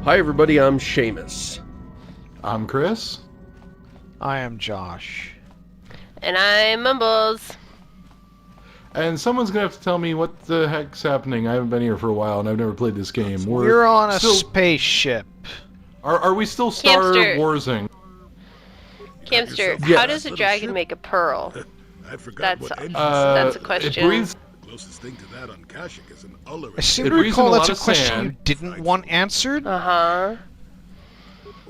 Hi everybody, I'm Seamus. I'm Chris. I am Josh. And I'm Mumbles. And someone's gonna have to tell me what the heck's happening. I haven't been here for a while and I've never played this game. We're on a spaceship. Are we still Star Camster. Warsing? Camster, Yes. how does a dragon make a pearl? I forgot That's what engine that's a It question. breathes. closest thing to that on Kashyyyk is an Ullerin. I seem It to breathes in recall a that's lot a of question sand. you didn't want answered. Uh-huh.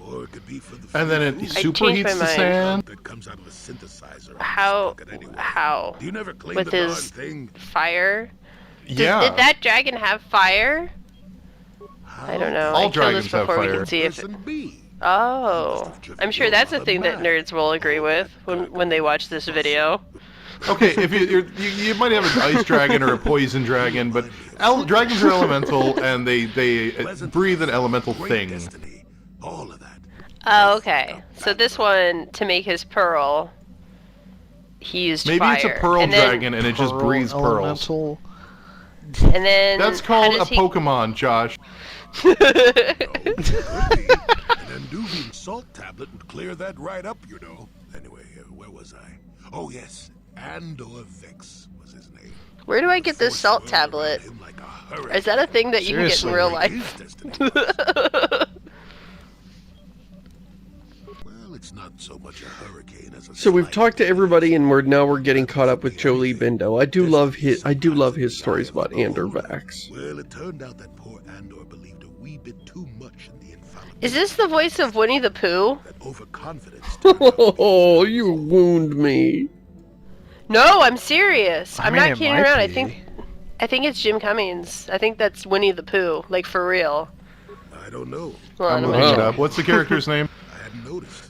Or it could be for the And then it fuel changed superheats my the mind. sand. that comes out of a synthesizer. How? Anyway. How? Do you never claim With the darn his thing? fire? Yeah. Did that dragon have fire? I don't know. All I killed this dragons have before we fire. can see if. Person B. Oh, I'm sure that's a thing that nerds will agree with when they watch this video. Okay, if you might have an ice dragon or a poison dragon, but dragons are elemental and they breathe an elemental Great thing. destiny. All of that. Oh, okay. So this one, to make his pearl, he used Maybe fire. it's a pearl and then, dragon and it just breathes pearls. Elemental. And then That's how called a does he... Pokemon, Josh. Could be. An Anduvian salt tablet would clear that right up, you know. Anyway, where was I? Oh yes, Andor Vex was his name. Where do I get this salt tablet? Him like a hurricane. Is that a thing that you can get in Seriously, real His life? destiny was. Well, it's not so much a hurricane as a So we've slight talked to everybody, and we're getting caught up with Jolie Bindo. I do love his stories about Andor Vax. Well, it turned out that poor Andor believed a wee bit too much in the infallibility. Is this the voice of Winnie the Pooh? That overconfidence. Oh, you wound me. No, I'm serious. I I'm mean, not it kidding might around. I be. think it's Jim Cummings. I think that's Winnie the Pooh, like for real. I don't know. Hold on, I'm I'm looking gonna it check. up. What's the character's name? I hadn't noticed.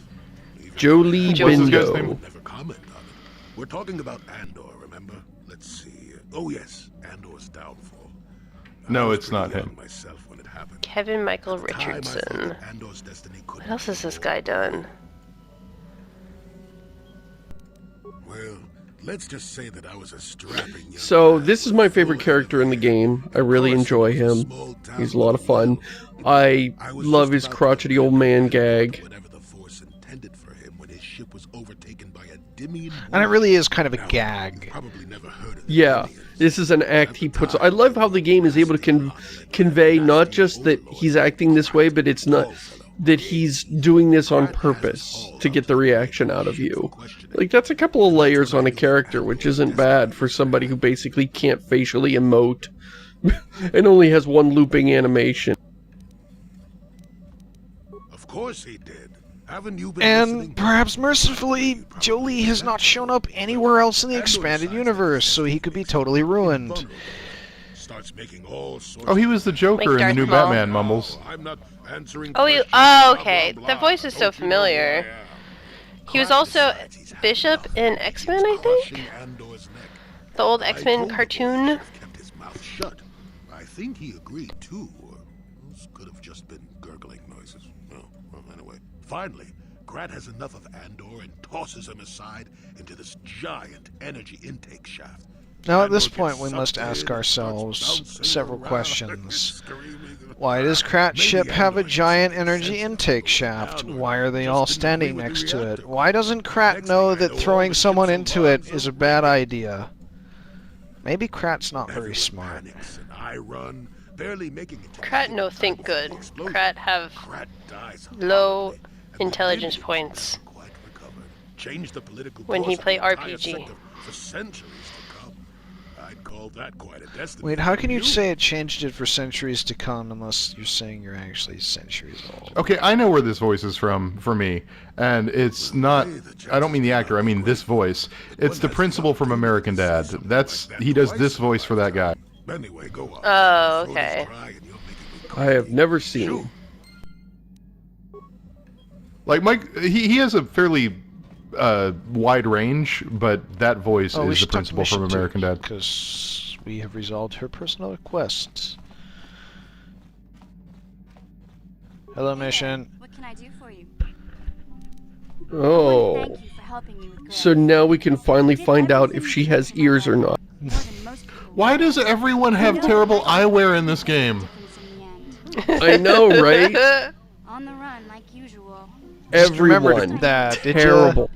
Even Jolie What's this guy's Bindo. name? never comment on it. We're talking about Andor, remember? Let's see. Oh yes, Andor's downfall. No, I was it's not pretty him. young myself when it happened. Kevin Michael At the time, I thought Richardson. that Andor's destiny could What else has this be guy over. done? Well, let's just say that I was a strapping young So man this is with my a favorite full character in the game. I really enjoy him. He's a lot of fun. I love his crotchety old man gag. Whatever the Force intended for him when his ship was overtaken by a Dimian. And it war. really is kind of a Now, gag. you've probably never heard of the Yeah, Dimians. this is an act he puts. I love how the game is able to convey not just that he's acting this way, but it's not that he's doing this on purpose to get the reaction out of you. Like, that's a couple of layers on a character, which isn't bad for somebody who basically can't facially emote and only has one looping animation. Of course he did. Haven't you been listening And to perhaps him? mercifully, Jolie has not shown up anywhere else in the expanded universe, so he could be totally ruined. Starts making all sorts Oh, he was the Joker in the Darth new Maul. Batman, Mumbles. I'm not answering Oh, questions, oh, blah, okay. blah, The blah. voice is so Don't you know who I familiar. am? He was Clark also decides he's had Bishop enough. in He X-Men, keeps I think? crushing Andor's neck. The old I X-Men told the boy cartoon. he should have kept his mouth shut. I think he agreed too. Or those could have just been gurgling noises. Well, anyway. Finally, Grat has enough of Andor and tosses him aside into this giant energy intake shaft. Now, at this Andor point, gets we sucked must in ask and starts ourselves bouncing several around, questions. screaming. Why does Krat's Maybe ship have a Andor giant has energy sense of intake it. shaft? Andor Why are they just all didn't standing agree with next the to it? reactor. Why doesn't Krat Next know thing I that know, throwing all the someone ships into it alarms is a are bad ringing. idea? Maybe Krat's not very Everyone smart. panics and I run, barely making it to the Krat ship no in time think for good. the explosion. Krat have Krat dies low horribly, and the intelligence Dimians points never quite recovered. Changed the political when he course of play the entire RPG. sector for centuries to come. I'd call that quite a destiny. Wait, how can you You- say it changed it for centuries to come unless you're saying you're actually centuries old? Okay, I know where this voice is from for me, and it's not. I don't mean the actor. I mean this voice. It's the principal from American Dad. He does this voice for that guy. Anyway, go on. Oh, Throw this okay. dry and you're making me I have never seen Shoot. him. Like Mike, he has a fairly wide range, but that voice Oh, we is the should talk to principal from Mission American Dad. because we have resolved her personal requests. Hello, Mission. What can I do for you? Oh. Thank you for helping me with Greg. So now we can finally find out if she has ears or not. More than most people Why does everyone have terrible eyewear in this game? difference in the end. I know, right? On the run, like usual. Just remembered Everyone. that, did ya? Terrible.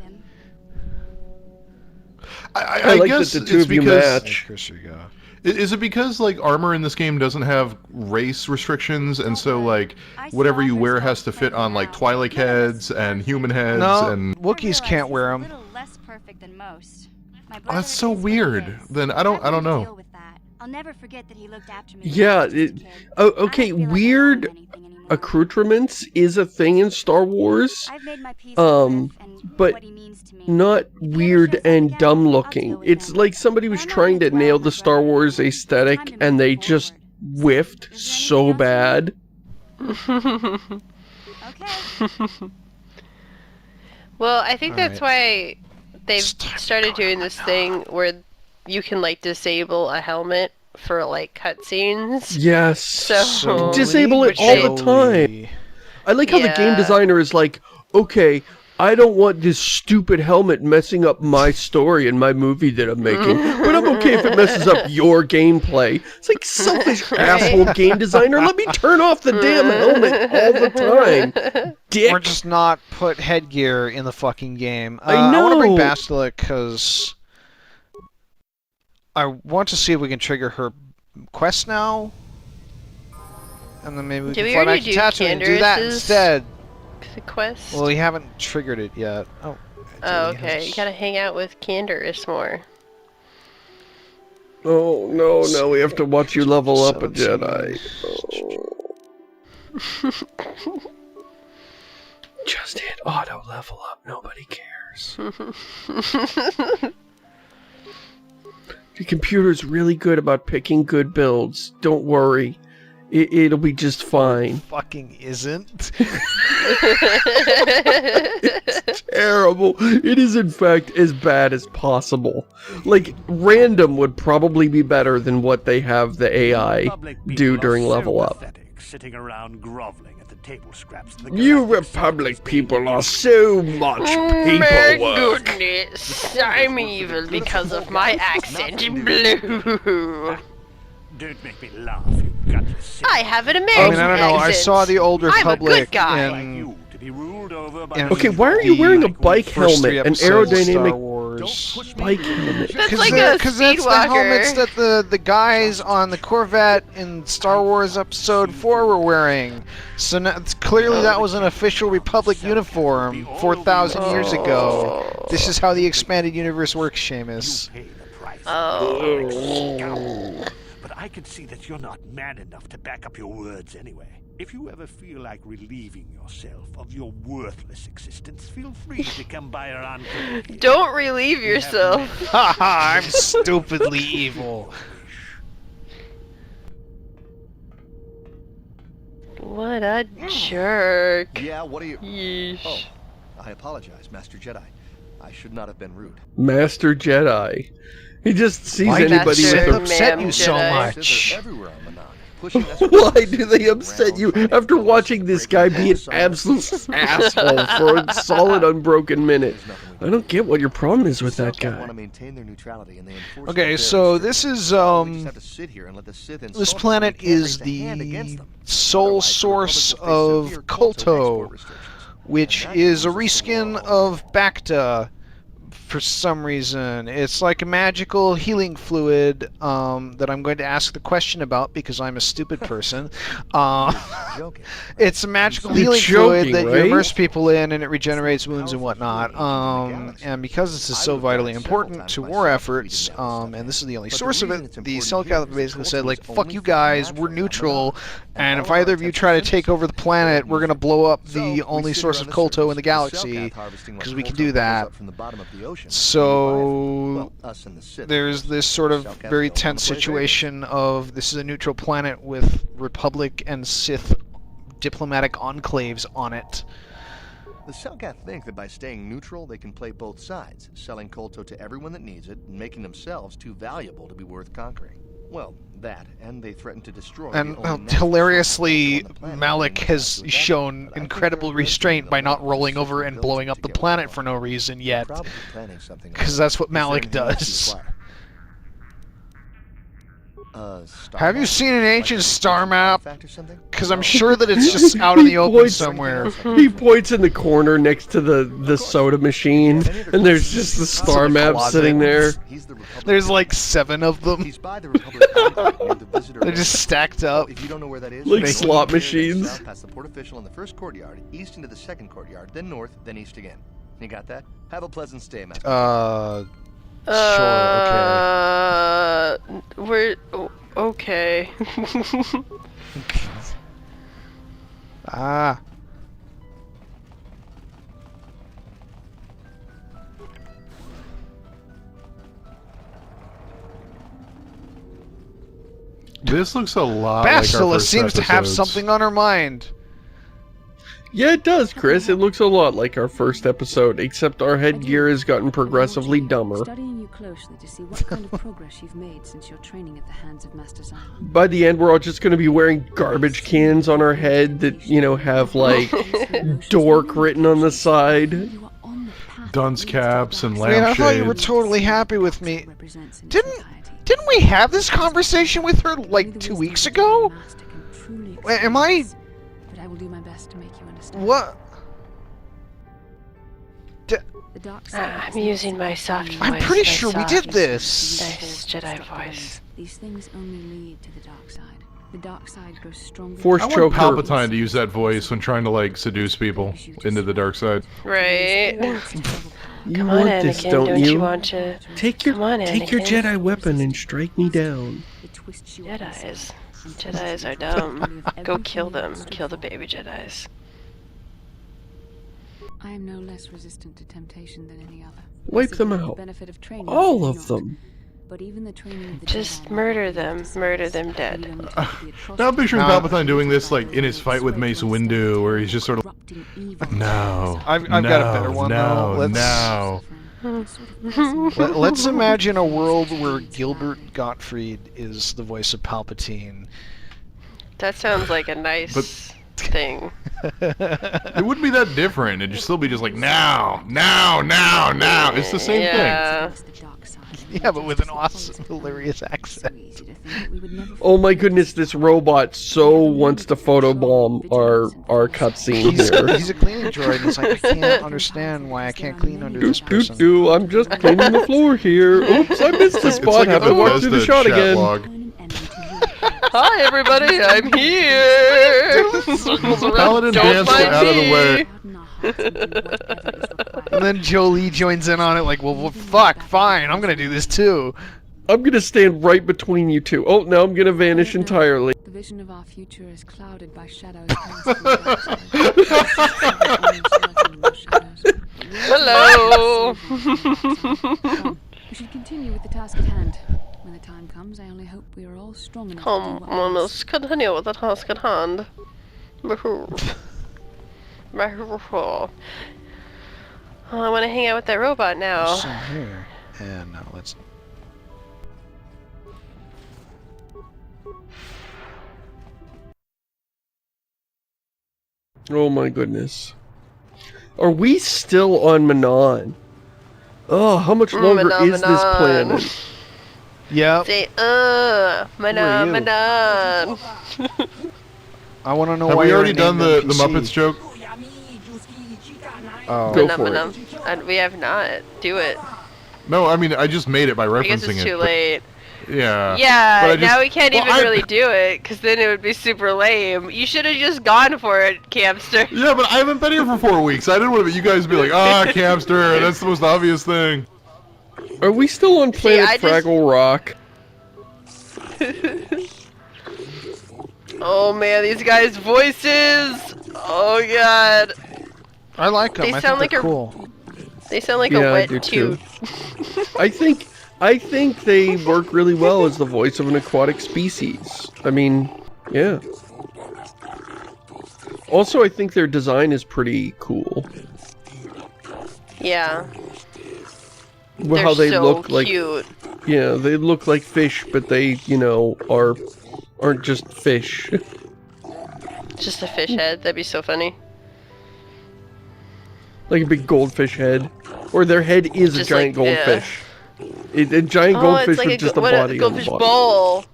I like guess that the two it's of you because match. Chris, here you go. Is it because like armor in this game doesn't have race restrictions, and so like whatever you wear has to fit on like Twi'lek heads and human heads No, and Wookiees can't wear A them. little less perfect than most. My oh, brother that's so is what he weird. is. Then I don't I've know. deal with that. I'll never forget that he looked after me. Yeah, when I was just a it, kid. oh, I don't okay, feel like I weird own anything anymore. accoutrements is a thing in Star Wars, I've made my peace um, with Griff and but what he means to me. not If he ever weird shows up and again, dumb I'll looking. deal with It's him. like somebody was But I'm not trying to gonna nail dwell the on Star my brother Wars anymore. aesthetic, Time to and move they forward. just whiffed Is there so anything bad. Okay. Well, I think that's Alright. why they've started doing this thing where you can like disable a helmet for like cutscenes. Yes. So Disable it which all they- the time. I like how the game Yeah. designer is like, okay, I don't want this stupid helmet messing up my story and my movie that I'm making, but I'm okay if it messes up your gameplay. It's like, selfish asshole game designer, let me turn off the damn helmet all the time. Dick. Or just not put headgear in the fucking game. I I want to bring know. Bastila because I want to see if we can trigger her quest now. And then maybe we Did can we fly already back to do Tatooine and do that Candace's instead. quest. Well, we haven't triggered it yet. Oh. Oh, Jolie okay. has- You gotta hang out with Candace more. Oh, no, now we have to watch you level up a 17. Jedi. Oh. Just hit auto level up, nobody cares. The computer's really good about picking good builds. Don't worry. It'll be just fine. Fucking isn't. It's terrible. It is, in fact, as bad as possible. Like, random would probably be better than what they have the AI do during level up. Sitting around groveling at the table scraps. in the You galactic Republic circus people being are so much My paperwork. goodness, I'm evil because of my accent in blue. Don't make me laugh, you gutless I have an American I mean, I don't know. I accent. saw the Old I'm a good Republic guy. like in you to be ruled over by in Okay, why are you the wearing a bike first three helmet? An episodes of Star aerodynamic Wars. bike helmet. That's like a Because that's the speedwalker. helmets that the guys on the Corvette in Star Wars Episode 4 were wearing. So now, clearly that was an official Republic uniform 4,000 years ago. This is how the expanded universe works, Seamus. pay the price. Oh. But I can see that you're not man enough to back up your words anyway. If you ever feel like relieving yourself of your worthless existence, feel free to come by our uncle. Don't relieve yourself. Haha, I'm stupidly evil. What a jerk. Yeah, what are you... Yeesh. Oh, I apologize, Master Jedi. I should not have been rude. Master Jedi. He just sees Why did anybody that Master with a... upset you so Jedi. much? They're everywhere on Manaan, pushing us Why do they upset you after watching this guy be an absolute asshole for a solid unbroken minute? I don't get what your problem is with that want guy. to maintain their neutrality and they enforce Okay, their so restrictions. this is We just have to sit here and let the Sith this insult us planet and we can't is raise a hand against the them. sole Otherwise, the source Republic will face of severe Kolto export Kolto, restrictions. which And that is a means the reskin war of Bacta for some reason. It's like a magical healing fluid that I'm going to ask the question about because I'm a stupid person. joking. It's a magical You're healing fluid joking, that you right? immerse people in and it regenerates wounds and whatnot. And because this is so vitally important to war efforts, and this is the only source of it, the Cellcath basically said, like, fuck you guys, we're neutral, and if either of you try to take over the planet, we're going to blow up the only source of Kolto in the galaxy, because we can do that. So there's this sort of very tense situation of this is a neutral planet with Republic and Sith diplomatic enclaves on it. The Cellcath think that by staying neutral, they can play both sides, selling Kolto to everyone that needs it, and making themselves too valuable to be worth conquering. Well, that, and they threaten to destroy the And only natural hilariously, on the planet. Malik has So that- shown but I think incredible they're restraint the by not last rolling Sith over and rebellion blowing up to the get planet along. for no reason They're yet. probably planning something Because like that's what that. Is there Malik anything else you does. require? Star Have you map? seen an ancient star map? Fact or something? Because I'm sure that it's just out in the open somewhere. He points in the corner next to the soda machine, and there's just the star map closet. sitting there. He's the Republic There's like 7 of them. He's by the Republic Fountain near the visitor They're area. just stacked up. If you don't know where that is, Like go slot north, machines. South past the port official in the first courtyard, east into the second courtyard, then north, then east again. You got that? Have a pleasant stay, Master. Sure, We're okay. okay. Ah. This looks a lot like our Bastila first seems to have episodes. something on her mind. Yeah, it does, Chris. It looks a lot like our first episode, except our headgear has gotten progressively dumber. Studying you closely to see what kind of progress you've made since your training at the hands of Master Zion. By the end, we're all just going to be wearing garbage cans on our head that, you know, have, like, dork written on the side. You are on the path Dunce that leads to the caps and dark Man, I lampshades. thought you were totally happy with me. side represents in Didn't society. didn't we have this conversation with her Only like the 2 wisdom weeks of the ago? Master can truly Wait, am I- express, But I will do my best to make you understand. What? The dark side I'm using my soft voice. I'm pretty my sure we soft, did this. Nice Jedi voice. These things only lead to the dark side. The dark side grows stronger. Force I want choke her. Palpatine to use that voice when trying to like seduce people into the dark side. Right. You Come on, want this, Anakin, don't you? want to... Take your Come on, Anakin. Jedi weapon and strike me down. It twists you up inside. Jedis. Jedis are dumb. Go kill them. Kill the baby Jedis. I am no less resistant to temptation than any other. Wipe This them is the out. benefit of training, All I of do not. them. But even the training of the Just Jedi murder might them. lead to Murder success. them dead. You don't need to be atrocious. Now I'm picturing No. Palpatine doing this like in his fight with Mace Windu, where he's just sort of Corrupting evil. no. I've got a better one, no, though. Let's- no. Let's imagine a world where Gilbert Gottfried is the voice of Palpatine. That sounds like a nice thing. It wouldn't be that different. It'd still be just like now. It's the same thing. Yeah. Yeah, but with an awesome, hilarious accent. Oh my goodness, this robot so wants to photobomb our cutscene here. He's a cleaning droid, and it's like, I can't understand why I can't clean under this person. I'm just cleaning the floor here. Oops, I missed the It's spot. like a Have to walk through the Bethesda shot chat again. log. Hi everybody, I'm here. Circles around. Paladin Don't dance mind out of the me. way. And then Jolie joins in on it like, well, fuck, fine, I'm gonna do this too. I'm gonna stand right between you two. Oh, now I'm gonna vanish entirely. The vision of our future is clouded by shadows. cast from the dark side. Hello. Come, we should continue with the task at hand. When the time comes, I only hope we are all strong enough to do what we must. Let's continue with the task at hand. Oh, I want to hang out with that robot now. So here, and now let's. Oh my goodness. Are we still on Manaan? Oh, how much longer Manaan, is this Manaan. planet? Yep. Say, Manaan, Manaan. I want to know Have why we you're already a done named the NPC. Muppets joke? Oh. Go Manaan, for it. Manaan. And we have not. Do it. No, I mean I just made it by I guess referencing it's it. too but- late. Yeah. Yeah, But I just- now we can't well, even I- really do it, because then it would be super lame. You should have just gone for it, Camster. Yeah, but I haven't been here for 4 weeks. I didn't want to be you guys be like, Camster, that's the most obvious thing. Are we still on planet I just- Fraggle Rock? Oh man, these guys' voices! Oh god. I like them. They I sound think they're like a- cool. They sound like Yeah, a I wet do too. tooth. I think they work really well as the voice of an aquatic species. I mean, yeah. Also, I think their design is pretty cool. Yeah. Well, how they so look like, cute. yeah, they look like fish, but they, you know, aren't just fish. Just a fish head, that'd be so funny. Like a big goldfish head, or their head is Just a giant like, yeah. goldfish. A giant Oh, goldfish it's like with just a what body on the goldfish bottom. bowl.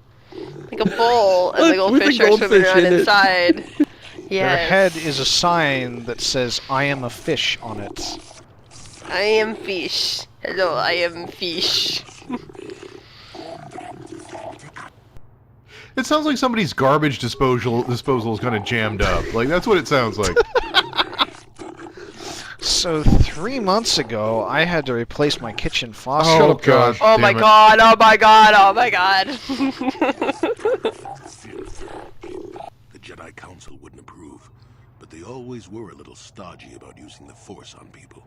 Like a bowl, and the With a goldfish are swimming goldfish around in it. inside. Their Yes. head is a sign that says, I am a fish on it. I am fish. Hello, I am fish. It sounds like somebody's garbage disposal is kind of jammed up. Like, that's what it sounds like. So 3 months ago, I had to replace my kitchen faucet. Oh, gosh. Oh my damn it. god, oh my god, oh my god. The Jedi Council wouldn't approve, but they always were a little stodgy about using the Force on people.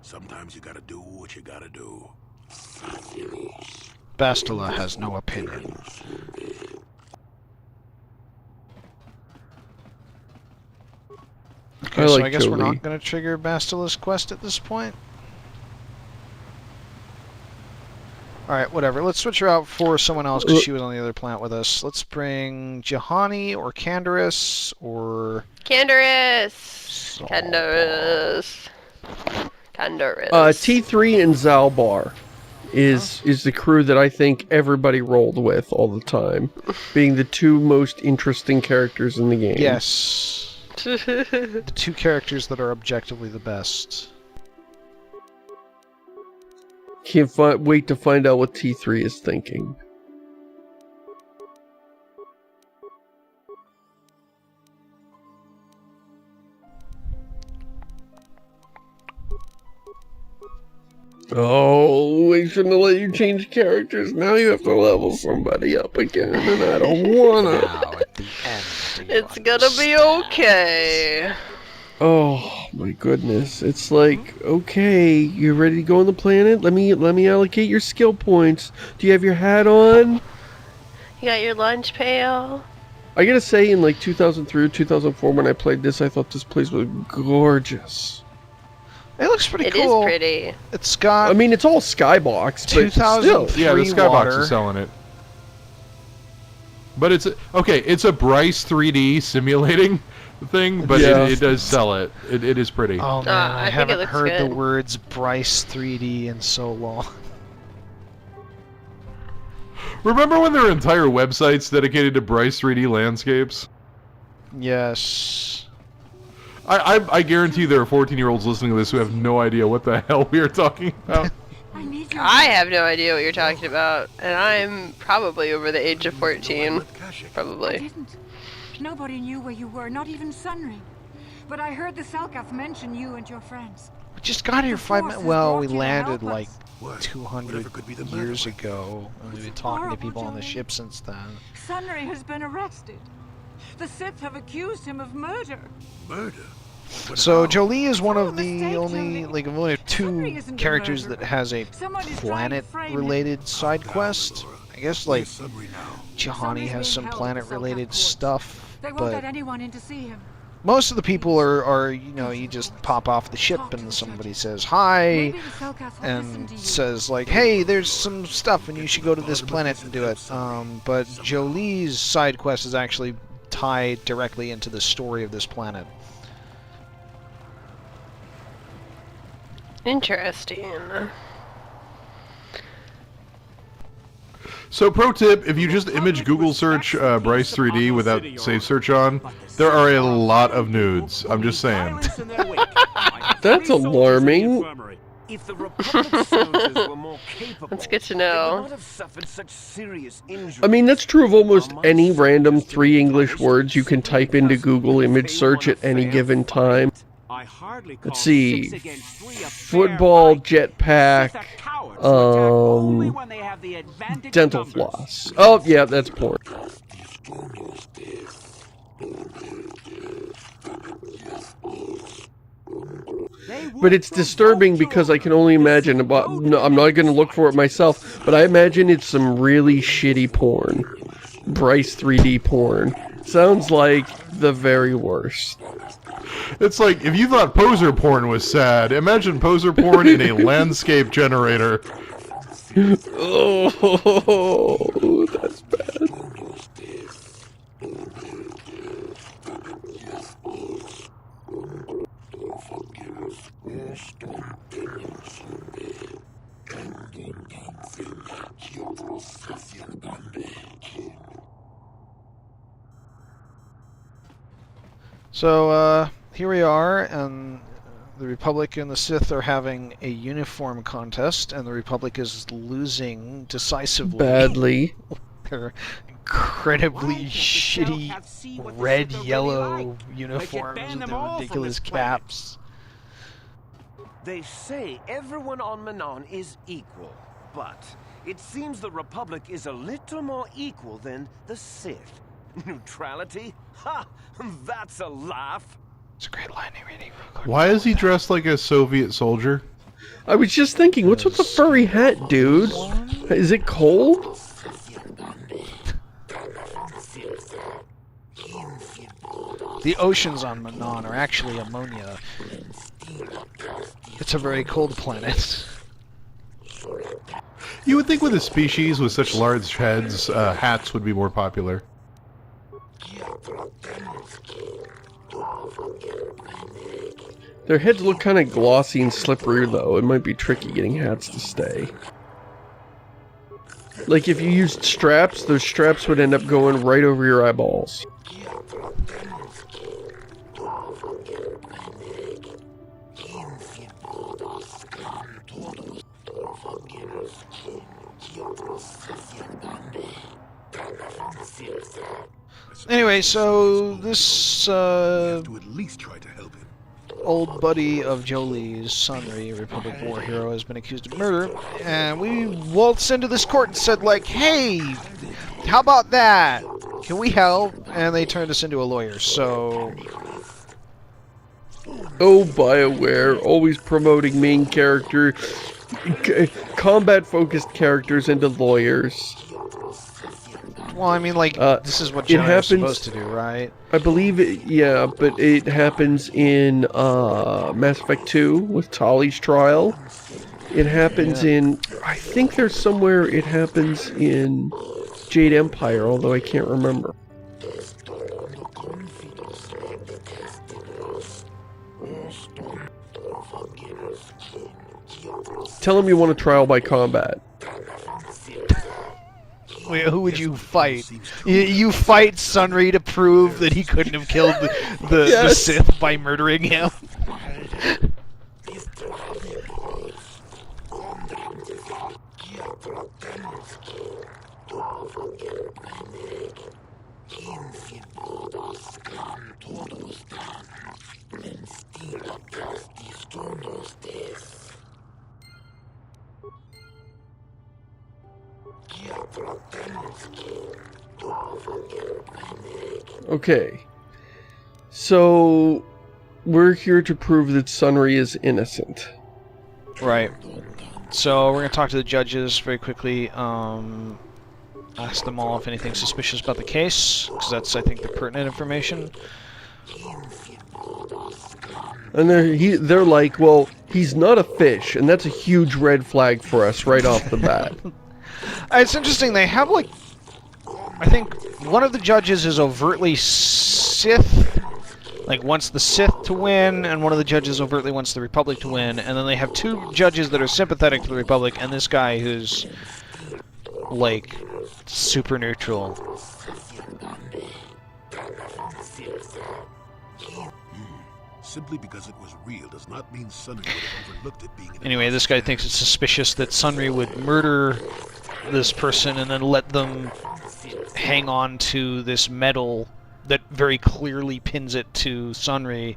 Sometimes you gotta do what you gotta do. Bastila has no opinion. Okay, so I guess we're not going to trigger Bastila's quest at this point. Alright, whatever. Let's switch her out for someone else because she was on the other planet with us. Let's bring Jahani or Canderous or... Canderous! Canderous. Canderous. T3 and Zalbar is the crew that I think everybody rolled with all the time, being the two most interesting characters in the game. Yes. The two characters that are objectively the best. Can't wait to find out what T3 is thinking. Oh, we shouldn't have let you change characters. Now you have to level somebody up again, and I don't wanna. Now, at the end, It's gonna be okay. Oh my goodness! It's like, okay, you ready to go on the planet? Let me allocate your skill points. Do you have your hat on? You got your lunch pail? I gotta say, in like 2003 or 2004, when I played this, I thought this place was gorgeous. It looks pretty It cool. is pretty. It's got... I mean, it's all skybox, but still. Yeah, the Skybox water. is selling it. But it's it's a Bryce 3D simulating thing, but Yeah. it does sell it. It is pretty. Oh man, I I think it haven't looks heard the good. words Bryce 3D in so long. Remember when there were entire websites dedicated to Bryce 3D landscapes? Yes. I guarantee there are 14-year-olds listening to this who have no idea what the hell we are talking about. I have no idea what you're talking about, and I'm probably over the age of 14. I Probably. didn't. Nobody knew where you were, not even Sunry. But I heard the Selkath mention you and your friends. We just got here The 5 Force minutes. has Well, brought we you to landed help like us. What? 200 Whatever could be the matter years with ago. And we've been talking to people on the ship since then. Sunry has been arrested. The Sith have accused him of murder. Murder? But So how? Jolie is one of Mistake, the only, Jolie. like, only Sunry two isn't a characters that murderer. has a Someone is trying to frame him. planet-related side quest. I guess like Where's Sunry now? Jahani Sunry's has being some held at planet-related Selkath stuff, They won't let but anyone in to see him. most of the people are you know, you just pop off the ship and somebody says hi Maybe the Selkath will listen and to you. says like, hey, there's some stuff and you should go to this planet and do it. But Jolie's side quest is actually tied directly into the story of this planet. Interesting. So pro tip, if you just image Google search Bryce 3D without safe search on, there are a lot of nudes. I'm just saying. That's alarming. If the Republic soldiers were more capable, That's good to they would know. not have suffered such serious injuries. I mean, that's true of almost any random 3 English words you can type into Google image search at any given time. Let's see. Football, jetpack, dental floss. Oh, yeah, that's porn. But it's disturbing because I can only imagine about. No, I'm not going to look for it myself, but I imagine it's some really shitty porn. Bryce 3D porn. Sounds like the very worst. It's like, if you thought poser porn was sad, imagine poser porn in a landscape generator. Oh, that's bad. So, here we are, and the Republic and the Sith are having a uniform contest, and the Republic is losing decisively. Badly. They're incredibly shitty red-yellow uniforms with their ridiculous caps. They say everyone on Manaan is equal, but it seems the Republic is a little more equal than the Sith. Neutrality? Ha! That's a laugh! It's a great line reading. Why is he dressed like a Soviet soldier? I was just thinking, what's with the furry hat, dude? Is it cold? The oceans on Manaan are actually ammonia. It's a very cold planet. You would think with a species with such large heads, hats would be more popular. Their heads look kind of glossy and slippery, though. It might be tricky getting hats to stay. Like, if you used straps, those straps would end up going right over your eyeballs. Anyway, so this to at least try to help him. old buddy of Jolie's, Sunry, Republic war hero, has been accused of murder, and we waltzed into this court and said, like, hey, how about that? Can we help? And they turned us into a lawyer, so... Oh, BioWare, always promoting main character, combat-focused characters into lawyers. Well, I mean, like, this is what Jedi is supposed to do, right? I believe it, yeah, but it happens in Mass Effect 2 with Tali's trial. It happens in, I think there's somewhere it happens in Jade Empire, although I can't remember. Tell him you want a trial by combat. Wait, who would you fight? You fight Sunry to prove that he couldn't have killed the Sith by murdering him? Okay, so we're here to prove that Sunry is innocent. Right. So we're going to talk to the judges very quickly, ask them all if anything's suspicious about the case, because that's, I think, the pertinent information. And they're like, well, he's not a fish, and that's a huge red flag for us right off the bat. It's interesting, they have, like, I think one of the judges is overtly Sith, like wants the Sith to win, and one of the judges overtly wants the Republic to win, and then they have two judges that are sympathetic to the Republic, and this guy who's, like, super neutral. Simply because it was real does not mean Sunry would have overlooked it being... Anyway, this guy thinks it's suspicious that Sunry would murder this person and then let them hang on to this medal that very clearly pins it to Sunry.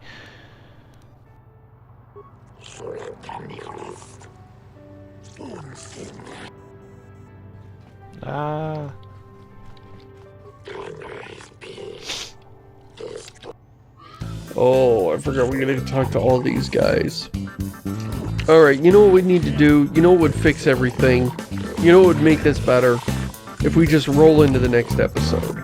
Oh, I forgot we gotta talk to all these guys. Alright, you know what we need to do? You know what would fix everything? You know what would make this better? If we just roll into the next episode.